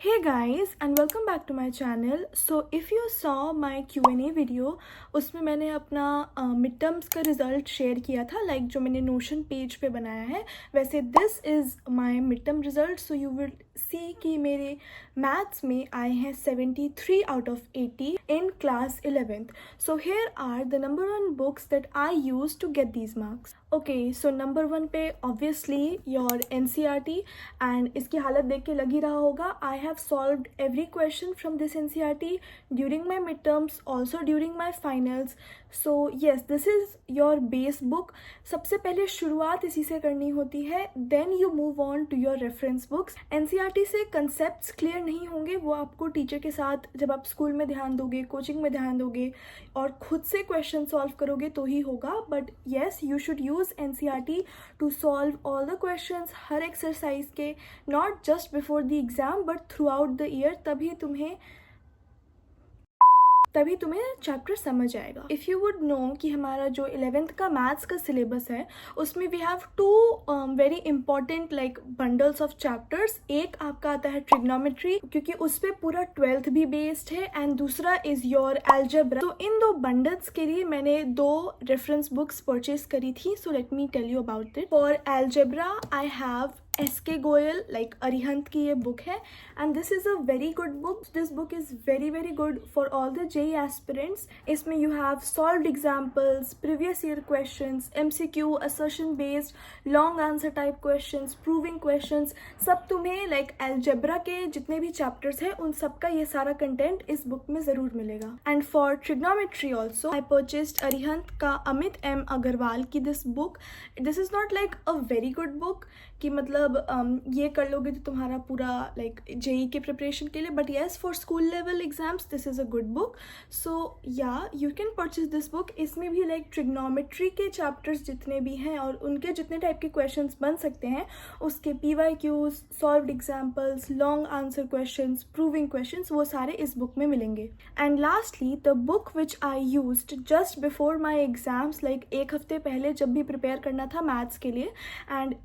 Hey guys and welcome back to my channel. So if you saw my Q&A video, उसमें मैंने अपना mid terms का result share किया था, like जो मैंने नोशन पेज पे बनाया है वैसे this is my mid term result. So you will see कि मेरे मैथ्स में आए हैं 73 out of 80 in class 11th. So here are the number 1 books that I use to get these marks. Okay, so number 1 पे obviously your NCERT, and इसकी हालत देख के लग ही रहा होगा. I have solved every question from this NCERT during my mid terms, also during my finals. So yes, this is your base book. सबसे पहले शुरुआत इसी से करनी होती है, then you move on to your reference books. NCERT से concepts clear नहीं होंगे, वो आपको टीचर के साथ जब आप स्कूल में ध्यान दोगे, कोचिंग में ध्यान दोगे और खुद से क्वेश्चन सॉल्व करोगे तो ही होगा. But yes, you should use NCERT to solve all the questions हर एक्सरसाइज के, not just before the exam but throughout the year. तभी तुम्हें चैप्टर समझ आएगा. इफ़ यू वुड नो कि हमारा जो 11th का मैथ्स का सिलेबस है उसमें we have two very important like bundles of chapters. एक आपका आता है ट्रिग्नोमेट्री, क्योंकि उस पर पूरा 12th भी बेस्ड है, एंड दूसरा इज़ योर एल्जेब्रा. तो इन दो बंडल्स के लिए मैंने 2 रेफरेंस बुक्स परचेज करी थी. So let me tell you about it. For algebra I have SK Goyal, like Arihant की ये बुक है, and this is a very good book. This book is very very good for all the JEE aspirants. इसमें you have solved examples, previous year questions, MCQ, assertion based, long answer type questions, proving questions, सब तुम्हें like algebra के जितने भी chapters हैं उन सब का ये सारा कंटेंट इस बुक में ज़रूर मिलेगा. And for trigonometry also I purchased Arihant का अमित M अग्रवाल की this book. This is not like a very good book कि मतलब ये कर लोगे तो तुम्हारा पूरा लाइक JEE के प्रिपरेशन के लिए, but yes for school level exams this is a good book. So yeah you can purchase this book. इसमें भी लाइक ट्रिग्नोमेट्री के चैप्टर्स जितने भी हैं और उनके जितने टाइप के क्वेश्चंस बन सकते हैं उसके PYQs, solved examples, long answer questions, proving questions, वो सारे इस बुक में मिलेंगे. And lastly the book which I used just before my exams, like एक हफ्ते पहले जब भी प्रिपेयर करना था मैथ्स के लिए, एंड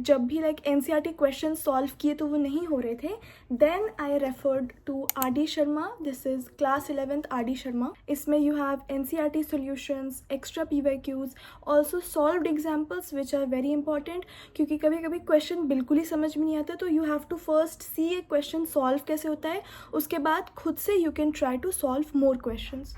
जब भी लाइक NCERT क्वेश्चन सॉल्व किए तो वो नहीं हो रहे थे, then I referred to RD Sharma. This is class 11th RD Sharma. इसमें you have NCERT solutions, extra PYQs, also solved examples which are very important, क्योंकि कभी कभी क्वेश्चन बिल्कुल ही समझ में नहीं आता, तो you have to first see a question solve कैसे होता है, उसके बाद खुद से you can try to solve more questions.